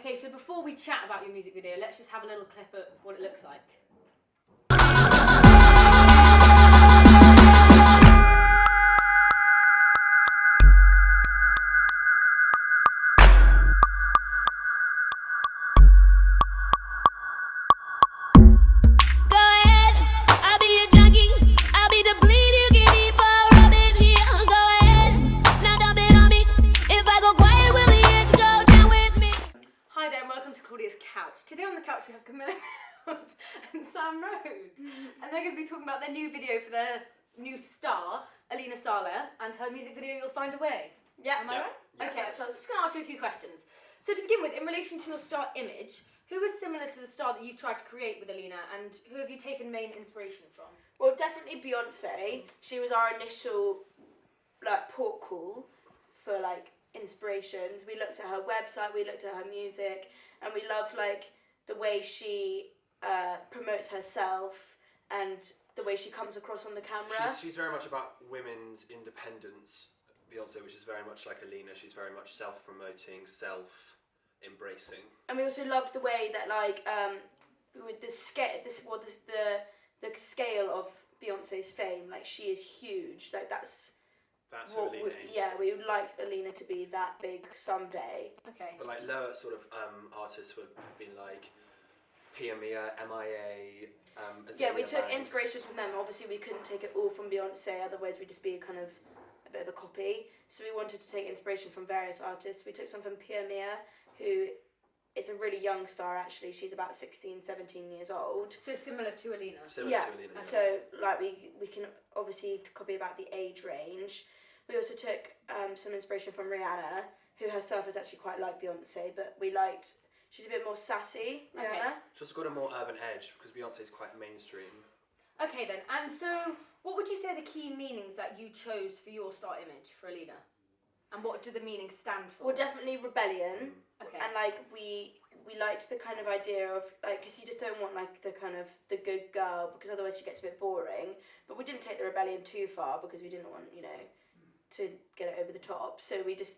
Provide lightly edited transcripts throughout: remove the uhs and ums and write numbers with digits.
Okay, so before we chat about your music video, let's just have a little clip of what it looks like. Claudias Couch. Today on the couch we have Camilla and Sam Rhodes, and they're going to be talking about their new video for their new star, Alina Sala, and her music video You'll Find a Way. Yeah, am I right? Yes. Okay, so I was just going to ask you a few questions. So to begin with, in relation to your star image, who is similar to the star that you've tried to create with Alina, and who have you taken main inspiration from? Well, definitely Beyonce. She was our initial port call for inspirations. We looked at her website, we looked at her music, and we loved the way she promotes herself and the way she comes across on the camera. She's very much about women's independence, Beyonce, which is very much like Alina. She's very much self-promoting, self-embracing. And we also loved the way that with the scale, the scale of Beyonce's fame, she is huge. That's what Alina aims for. We would like Alina to be that big someday. Okay. But lower sort of artists would have been Pia Mia, MIA. We took inspiration from them. Obviously, we couldn't take it all from Beyonce, otherwise we'd just be a bit of a copy. So we wanted to take inspiration from various artists. We took some from Pia Mia, who is a really young star actually. She's about 16, 17 years old. So similar to Alina. Similar to Alina. So we can obviously copy about the age range. We also took some inspiration from Rihanna, who herself is actually quite like Beyonce, but she's a bit more sassy, Rihanna. She's also got a more urban edge, because Beyonce is quite mainstream. Okay then, and so what would you say are the key meanings that you chose for your star image for Alina? And what do the meanings stand for? Well, definitely rebellion. Okay. And we liked the kind of idea of because you just don't want the good girl, because otherwise she gets a bit boring. But we didn't take the rebellion too far, because we didn't want to get it over the top. So we just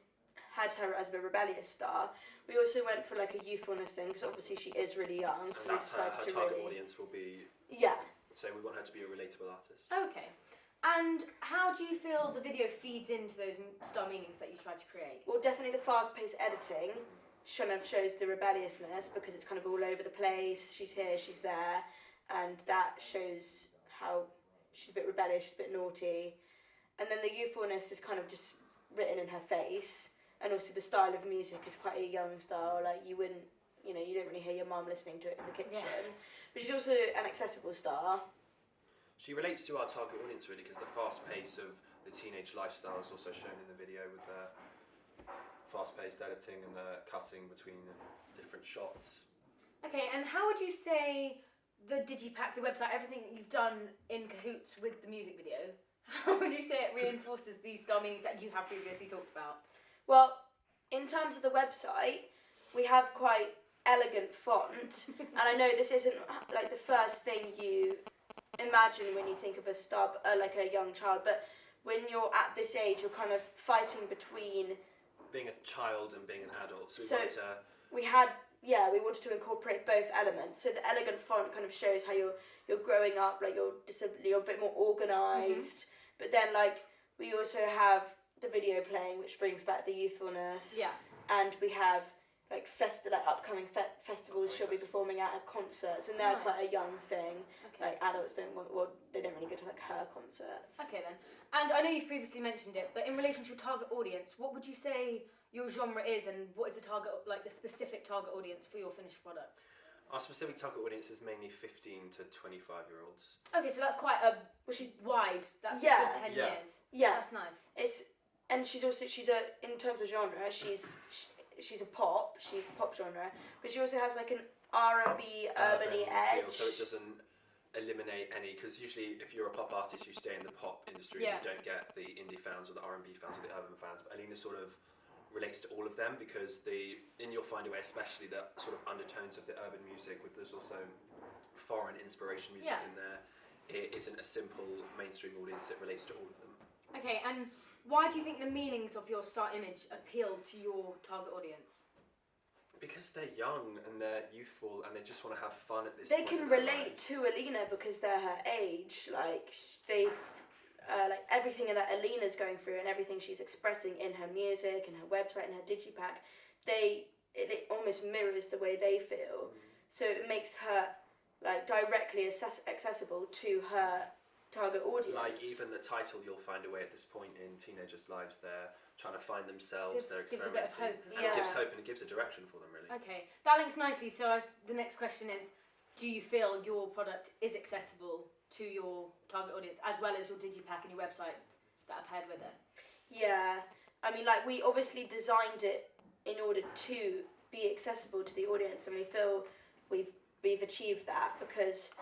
had her as a rebellious star. We also went for a youthfulness thing, because obviously she is really young. And so that's we decided her to target really audience will be. Yeah. So we want her to be a relatable artist. Okay. And how do you feel the video feeds into those star meanings that you tried to create? Well, definitely the fast-paced editing kind of shows the rebelliousness, because it's kind of all over the place. She's here, she's there, and that shows how she's a bit rebellious, she's a bit naughty. And then the youthfulness is kind of just written in her face, and also the style of music is quite a young style. You wouldn't, you don't really hear your mum listening to it in the kitchen. Yeah. But she's also an accessible star. She relates to our target audience really, because the fast pace of the teenage lifestyle is also shown in the video with the fast-paced editing and the cutting between different shots. Okay, and how would you say the Digipack, the website, everything that you've done in cahoots with the music video, how would you say it reinforces these star meanings that you have previously talked about? Well, in terms of the website, we have quite elegant font, and I know this isn't the first thing you imagine when you think of a star, a young child, but when you're at this age, you're kind of fighting between being a child and being an adult. We wanted to incorporate both elements. So the elegant font kind of shows how you're growing up, you're a bit more organised. Mm-hmm. But then we also have the video playing, which brings back the youthfulness. Yeah. And we have upcoming festivals she'll be performing at concerts, and they're quite a young thing. Okay. Adults they don't really go to her concerts. Okay then. And I know you've previously mentioned it, but in relation to your target audience, what would you say your genre is, and what is the target, the specific target audience for your finished product? Our specific target audience is mainly 15 to 25-year-olds. Okay, so that's quite wide. That's a good 10 years. Yeah, that's nice. In terms of genre, she's a pop genre, but she also has an R&B urban-y edge. So it doesn't eliminate any, because usually if you're a pop artist you stay in the pop industry. You don't get the indie fans or the R&B fans or the urban fans, but Alina sort of relates to all of them, because in You'll Find a Way especially, the sort of undertones of the urban music, with there's also foreign inspiration music in there. It isn't a simple mainstream audience, it relates to all of them. Okay, and why do you think the meanings of your star image appeal to your target audience? because they're young and they're youthful and they just want to have fun at this They point can in their relate lives. to Alina because they're her age. Like they've like everything that Alina's going through and everything she's expressing in her music and her website and her digipack, it almost mirrors the way they feel. So it makes her like directly accessible to her target audience. Like even the title, you'll find a way at this point in teenagers' lives, they're trying to find themselves, So they're it gives a bit of experimenting. hope as And well. it gives hope and it gives a direction for them, really. Okay, that links nicely. So the next question is, do you feel your product is accessible to your target audience as well as your digipack and your website that are paired with it? Yeah, I mean, like we obviously designed it in order to be accessible to the audience, and we feel we've achieved that because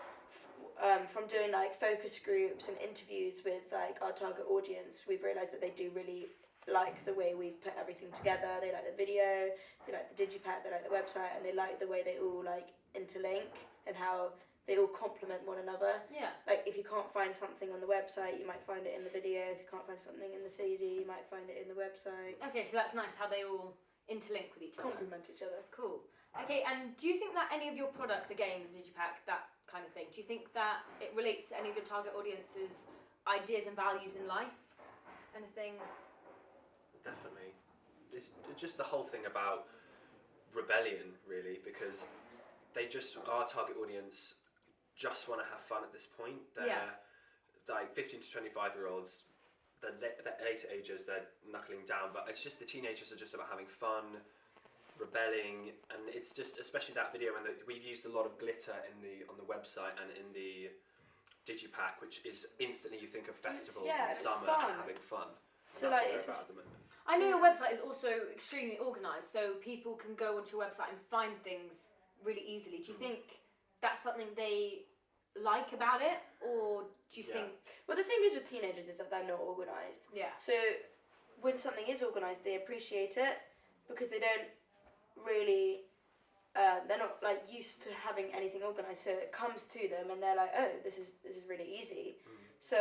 from doing like focus groups and interviews with like our target audience, we've realised that they do really like the way we've put everything together. They like the video, they like the digipack, they like the website, and they like the way they all like interlink and how they all complement one another. Yeah. Like if you can't find something on the website, you might find it in the video. If you can't find something in the CD, you might find it in the website. Okay, so that's nice how they all interlink with each other. Complement each other. Cool. Okay, and do you think that any of your products, again, the digipack, that kind of thing, do you think that it relates to any of your target audience's ideas and values in life? Anything? Definitely. It's just the whole thing about rebellion, really, because our target audience just want to have fun at this point. They're like 15 to 25-year-olds, the later ages, they're knuckling down, but it's just the teenagers are just about having fun, rebelling, and it's just, especially that video, and we've used a lot of glitter on the website and in the digipack, which is instantly you think of festivals and it's summer fun. and having fun. And So, that's like, what it's we're about at the moment. I know your website is also extremely organised, so people can go onto your website and find things really easily. Do you think that's something they like about it, or do you think... Well, the thing is with teenagers is that they're not organised. Yeah. So when something is organised, they appreciate it because they don't really... they're not like used to having anything organised, so it comes to them and they're like, oh, this is really easy. So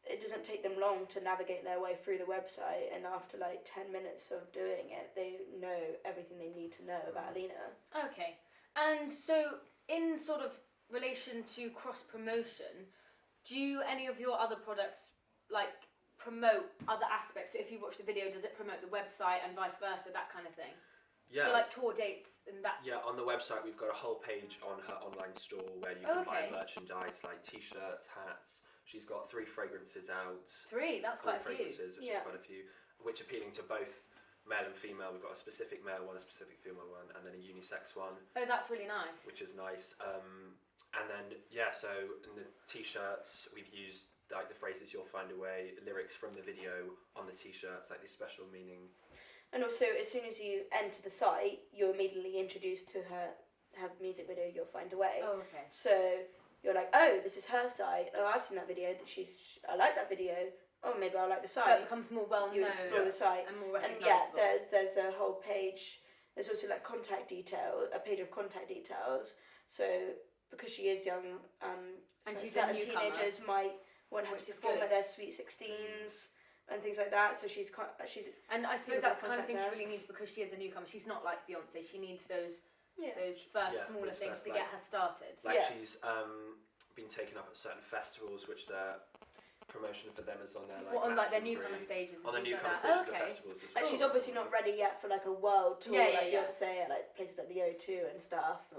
it doesn't take them long to navigate their way through the website, and after like 10 minutes of doing it, they know everything they need to know about Alina. Okay. And so in sort of relation to cross-promotion, do any of your other products like promote other aspects? So if you watch the video, does it promote the website and vice versa, that kind of thing? Yeah. So like tour dates and that? Yeah, on the website we've got a whole page on her online store where you can buy merchandise like t-shirts, hats. She's got 3 fragrances out. 3? That's quite a few. Fragrances, which is quite a few, which appealing to both male and female. We've got a specific male one, a specific female one, and then a unisex one. Oh, that's really nice. Which is nice. And then, so in the t-shirts, we've used like the phrases "you'll find a way," lyrics from the video on the t-shirts, like the special meaning. And also, as soon as you enter the site, you're immediately introduced to her music video, "You'll Find a Way." Oh, okay. So you're like, oh, this is her site. Oh, I've seen that video. I like that video. Oh, maybe I like the site. So it becomes more well known. You explore the site. And more And recognisable. there's a whole page. There's also like a page of contact details. So because she is young, and she's certain a newcomer, teenagers might want her to perform at their sweet 16s and things like that. So she's. And I suppose that's the kind of thing her. she really needs because she is a newcomer. She's not like Beyonce. She needs those smaller those things first, to like- get her started. Like she's been taken up at certain festivals, which their promotion for them is on their like. What, on like their Glastonbury, newcomer stages and on the things newcomer like that. stages of Okay. festivals as well. Like she's obviously not ready yet for like a world tour, Beyonce at like places like the O2 and stuff,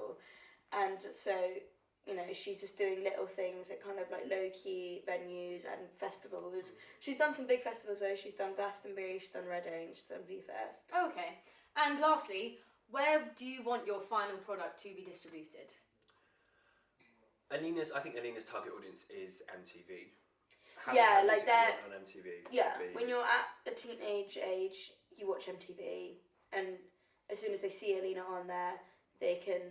and so she's just doing little things at kind of like low key venues and festivals. She's done some big festivals though. She's done Glastonbury, she's done Reading, she's done V-Fest. Okay. And lastly, where do you want your final product to be distributed? I think Alina's target audience is MTV. Like they're on MTV. When you're at a teenage age, you watch MTV, and as soon as they see Alina on there, they can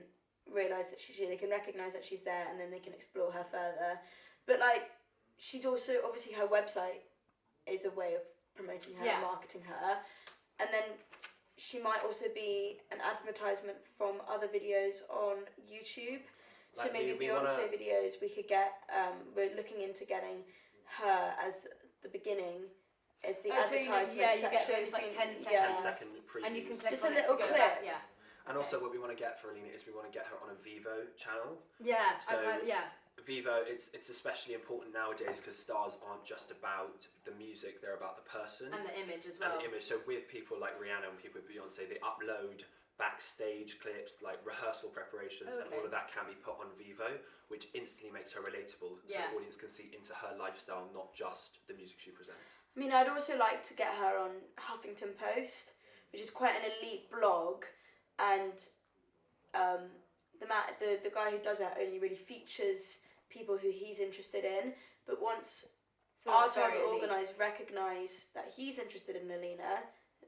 realise that they can recognise that she's there, and then they can explore her further. But like, she's also obviously her website is a way of promoting her and marketing her, and then she might also be an advertisement from other videos on YouTube. So maybe Beyonce videos we could get. We're looking into getting her as the beginning, as the advertisement section. You get those like 10 10-second previews. and you can click just on a little it to go clip. back, And also what we want to get for Alina is we want to get her on a Vivo channel. Yeah, So yeah. Vivo, it's especially important nowadays because stars aren't just about the music, they're about the person. And the image as well. And the image. So with people like Rihanna and people with Beyonce, they upload backstage clips, like rehearsal preparations, and all of that can be put on Vivo, which instantly makes her relatable, so the audience can see into her lifestyle, not just the music she presents. I mean, I'd also like to get her on Huffington Post, which is quite an elite blog, and the guy who does it only really features people who he's interested in, but once our target organised recognise that he's interested in Alina,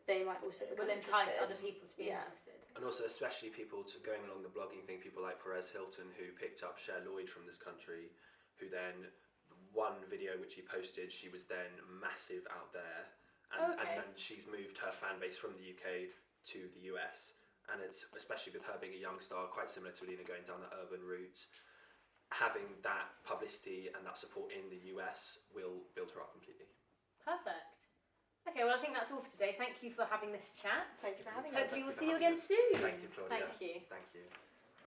they might also become interested. Will entice other people to be interested. And also especially people going along the blogging thing, people like Perez Hilton, who picked up Cher Lloyd from this country, who then, one video which he posted, she was then massive out there, and then she's moved her fan base from the UK to the US, and it's, especially with her being a young star, quite similar to Alina going down the urban route, having that publicity and that support in the US will build her up completely. Perfect. Okay, well I think that's all for today. Thank you for having this chat. Thank you for having us. Hopefully we'll see you again soon. Thank you, Claudia. Thank you. Thank you.